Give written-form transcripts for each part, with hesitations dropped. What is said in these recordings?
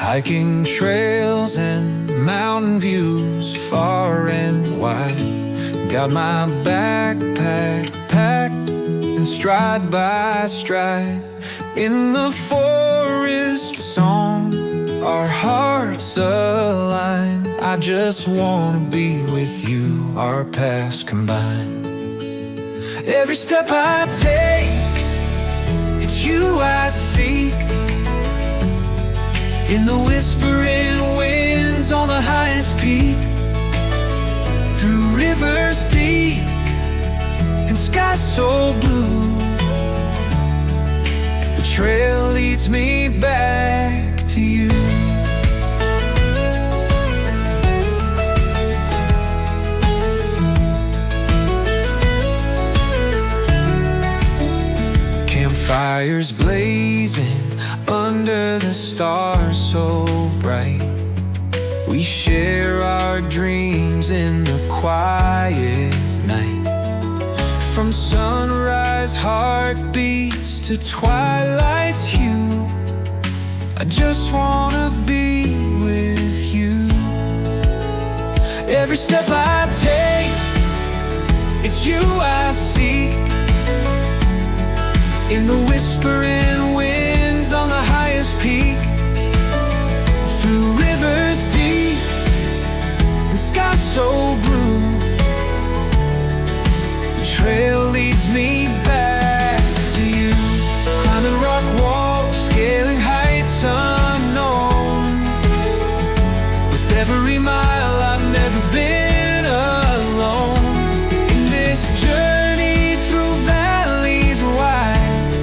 Hiking trails and mountain views far and wide. Got my backpack packed and stride by stride. In the forest song, our hearts align. I just wanna be with you, our paths combine. Every step I take, it's you I seek. In the whispering winds on the highest peak, through rivers deep and skies so blue, the trail leads me back to you. Campfires blazing under the stars so bright. We share our dreams in the quiet night. From sunrise heartbeats to twilight's hue, I just wanna be with you. Every step I take, it's you I seek. In the whispering winds on the highest peak, through rivers deep and skies so blue, the trail leads me back to you. Climbing rock walls, scaling heights unknown. With every mile I've never been alone. In this journey through valleys wide,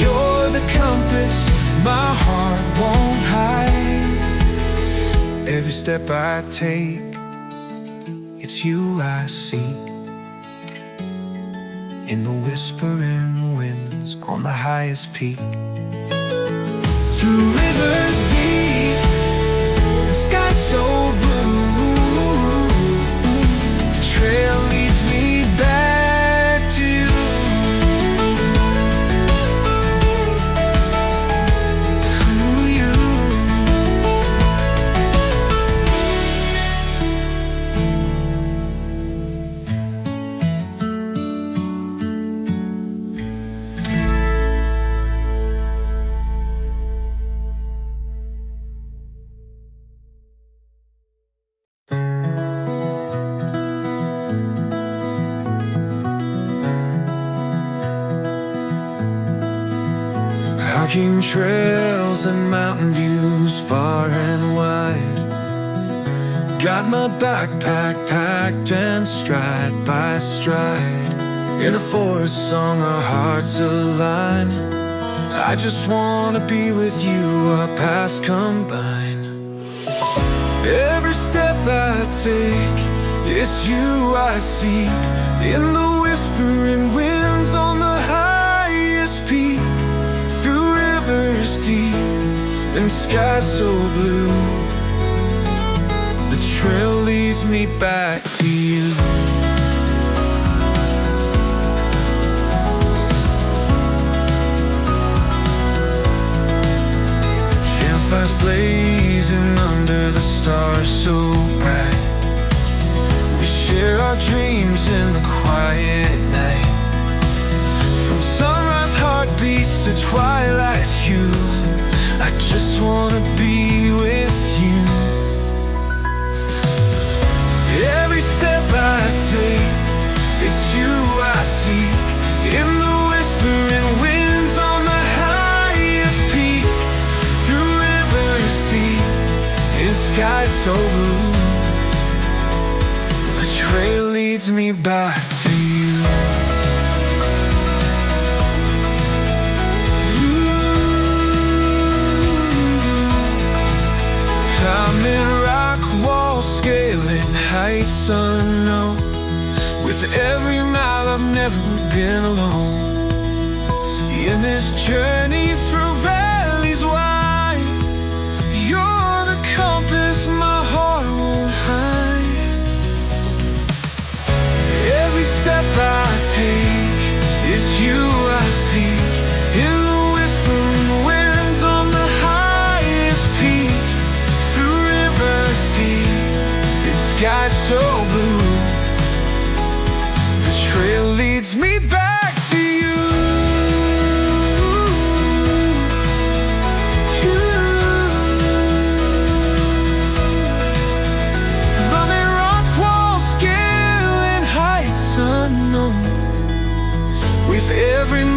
you're the compass my heart won't hide. Every step I take, it's you I seek. In the whispering winds on the highest peak, through rivers deep and skies so blue, the trail leads me back to you. Hiking trails and mountain views far and wide. Got my backpack packed and stride by stride. In a forest song our hearts align. I just wanna be with you, our paths combine. Every step I take, it's you I seek. In the whispering winds on the highest peak, rivers deep and skies so blue, the trail leads me back to you. Campfires blazing under the stars so bright. We share our dreams in the quiet night. From sunrise heartbeats to twilight's hue, I just wanna be with you. Every step I take, it's you I seek. In the whispering winds on the highest peak, through rivers deep and skies so blue, the trail leads me back to you. Climbing rock walls, scaling heights unknown. With every mile I've never been alone. In this journey through valleys wide, you're the compass my heart won't hide. Every step I take, it's you I seek. In the whispering winds on the high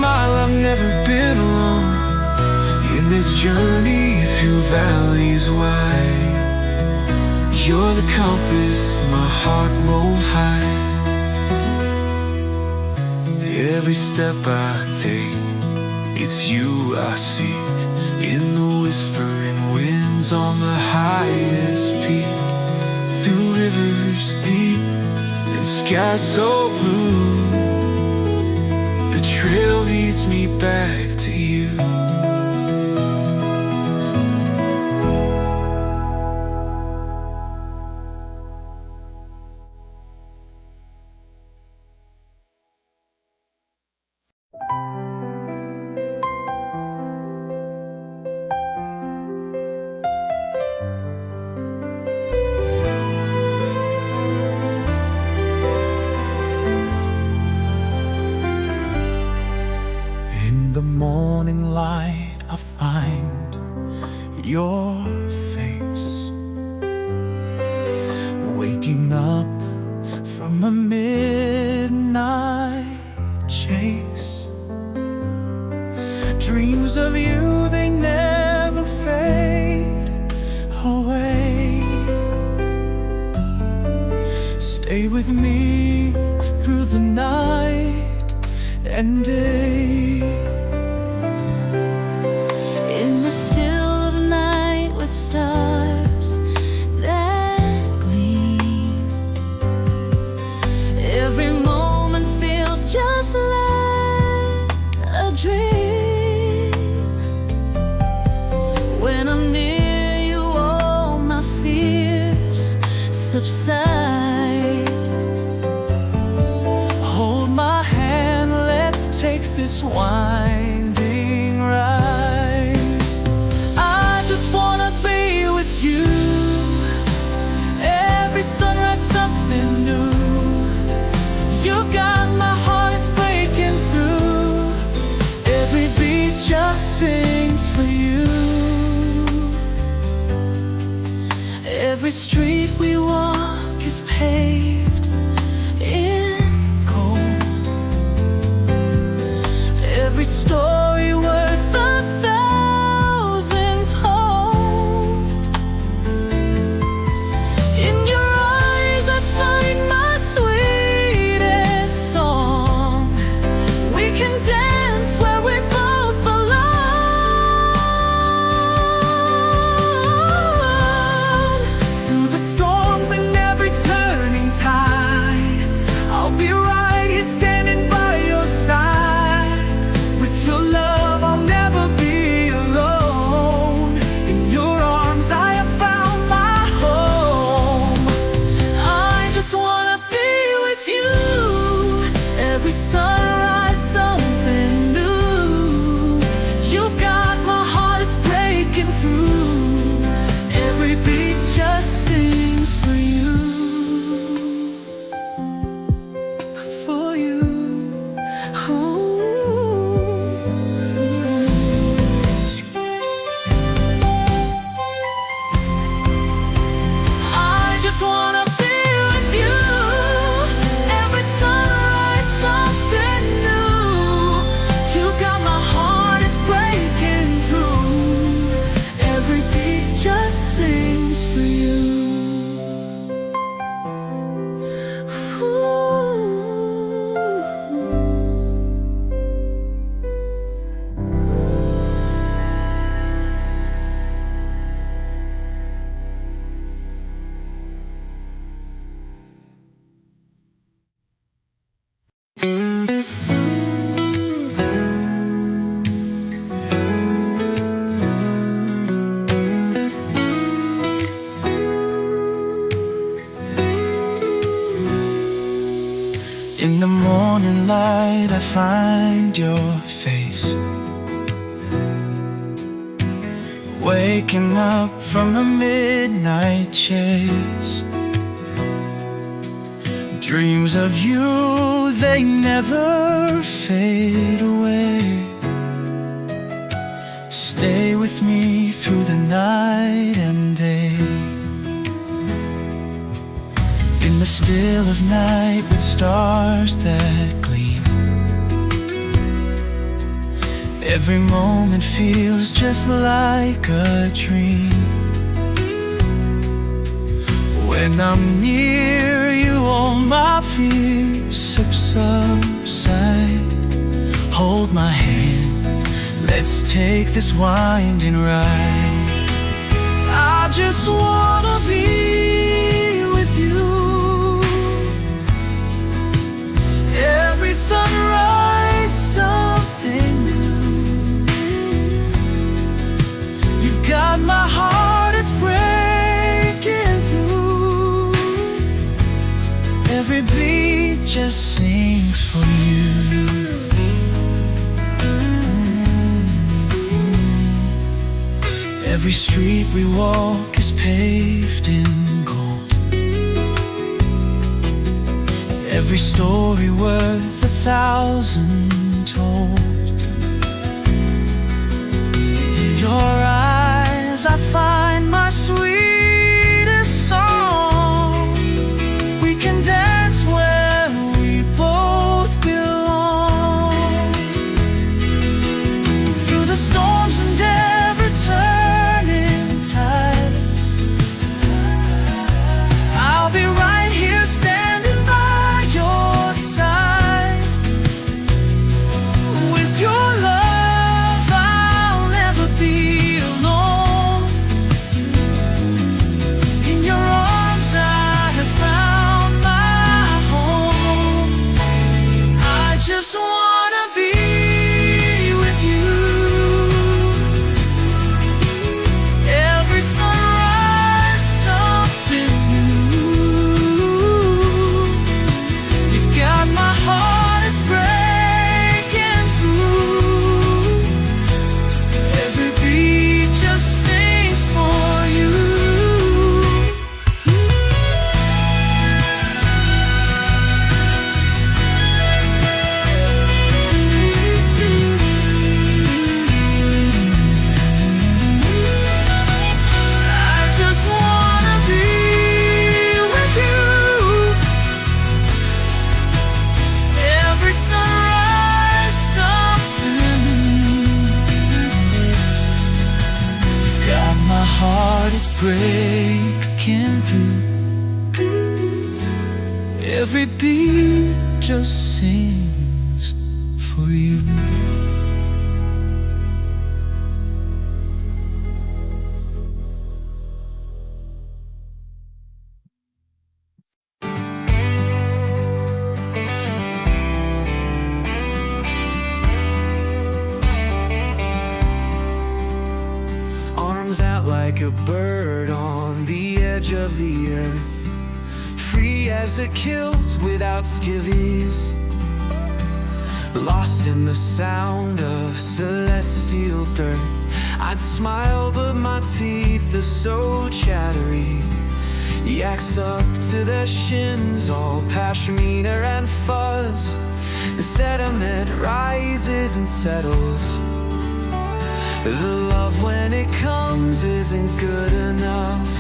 smile, I've never been alone. In this journey through valleys wide, you're the compass my heart won't hide. Every step I take, it's you I seek. In the whispering winds on the highest peak, through rivers deep and skies so blue, the trail leads me back to you. The morning light, I find your face, waking up from a midnight chase. Dreams of you, they never fade away. Stay with me through the night and day. Stars that gleam, every moment feels just like a dream. When I'm near you, all my fears subside. Hold my hand, let's take this winding ride. I just wanna be with you. Every sunrise something new. You've got my heart, it's breaking through. Every beat just sings for you. Every street we walk is paved in gold. Every story worth 1,000 told. In your eyes I find my sweetest song. We can dance where we both belong. Through the storms and every turning tide, I'll be right here standing by your side. With your love I'll never be alone. In your arms I have found my home. I just wanna be with you. Every sunrise something new. You've got my heart, it's breaking through. Every beat just sings for you. For you. I just wanna be with you. Every sunrise something new. You got my heart, it's breaking through. Every beat just sings for you. In the morning light I find your face, waking up from a midnight chase. Dreams of you, they never fade away. Stay with me through the night and day. In the still of night with stars that gleam, Every moment feels just like a dream. When I'm near you, all my fears subside. Hold my hand, let's take this winding ride. I just wanna be with you. Every sunrise, something new. You've got my heart, it's breaking through. Every beat just sings for you. Every street we walk is paved in gold. Every story worth 1,000 told. In your eyes I find my sweetest song. We can dance where we both belong. Through the storms and every turning tide, I'll be right here standing by your side. With your love I'll never be alone. In your arms I have found my home. I just wanna be with you. Every sunrise, something new. You've got my heart, it's breaking through. Every beat just sings for you. I just wanna be with you. Every sunrise, something new. You've got my heart, it's breaking through. Every beat just sings for you. Arms out like a bird on the edge of the earth, free as a kilt without skivvies, lost in the sound of celestial dirt. I'd smile but my teeth are so chattery. Yaks up to their shins, all pashmina and fuzz. The sediment rises and settles. The love when it comes isn't good enough.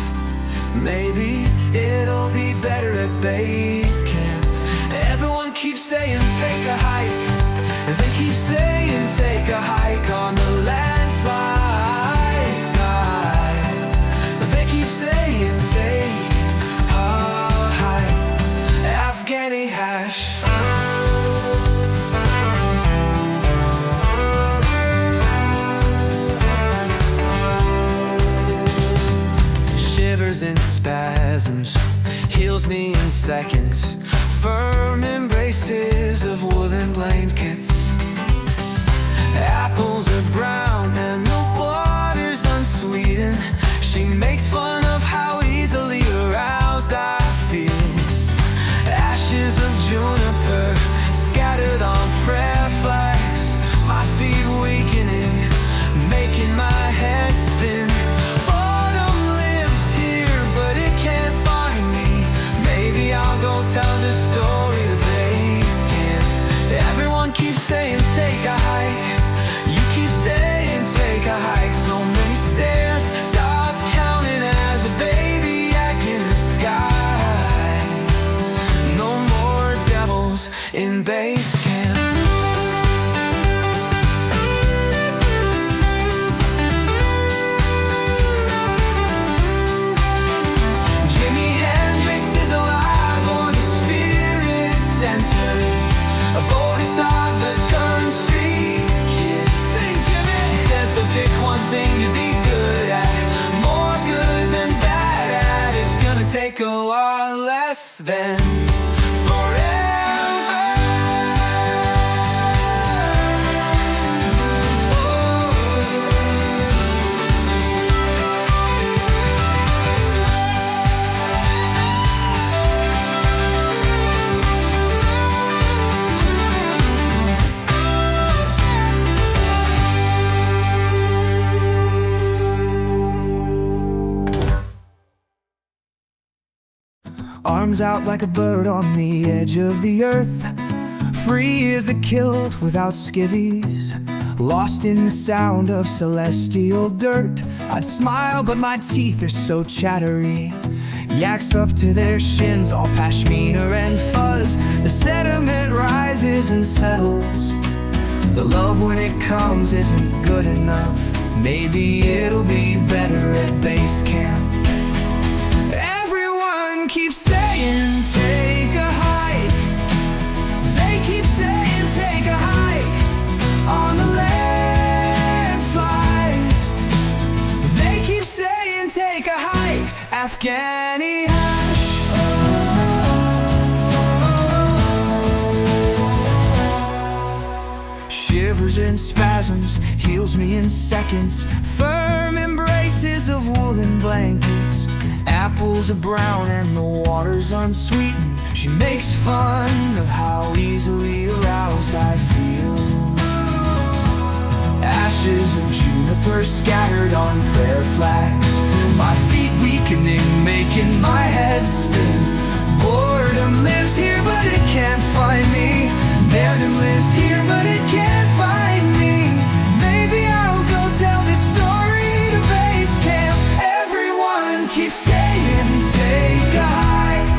Maybe it'll be better at base camp. Everyone keeps saying take a hike. They keep saying take a hike on the landslide guide. They keep saying take a hike. Afghani hash. Shivers and spasms, heals me in seconds. Firm embraces of woolen blankets. Apples are brown and the water's unsweetened. She makes fun of how easily aroused I feel. Ashes of juniper scattered on prayer flags. My feet weakening, making my head spin. Autumn lives here, but it can't find me. Maybe I'll go tell this story to base camp. Everyone keeps saying take a hike. You keep then forever. Arms out like a bird on the edge of the earth, free as a kilt without skivvies, lost in the sound of celestial dirt. I'd smile but my teeth are so chattery, yaks up to their shins, all pashmina and fuzz. The sediment rises and settles. The love when it comes isn't good enough. Maybe it'll be better at base camp. Keep saying take a hike. They keep saying take a hike on the landslide. They keep saying take a hike. Afghani hash. Shivers and spasms, heals me in seconds. Firm embraces of woolen blankets. Apples are brown and the water's unsweetened. She makes fun of how easily aroused I feel. Ashes of juniper scattered on prayer flags, my feet weakening, making my head spin. Boredom lives here but it can't find me. Boredom lives here but it can't find me. Maybe I'll go tell this story to base camp. Everyone keeps saying take a hike.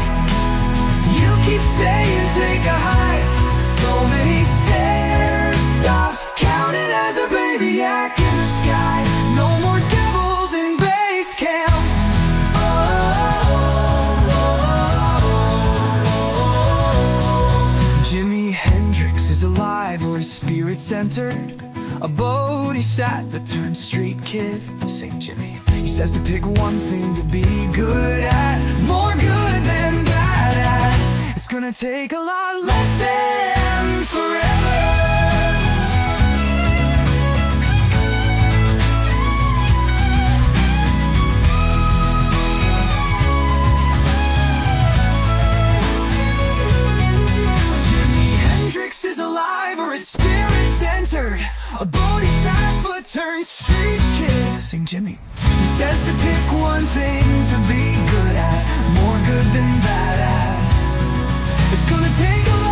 You keep saying take a hike. So many stairs, stopped counting as a baby yak in the sky. No more devils in base camp. Jimi Hendrix is alive or his spirit's entered a bodhisattva turned street kid. Sing Jimmy. He says to pick one thing to be good at, more good than bad at. It's gonna take a lot less than forever. Jimi Hendrix is alive or his spirit's entered a bodhisattva turned street kid. Sing Jimmy. He says to pick one thing to be good at, more good than bad at. It's gonna take a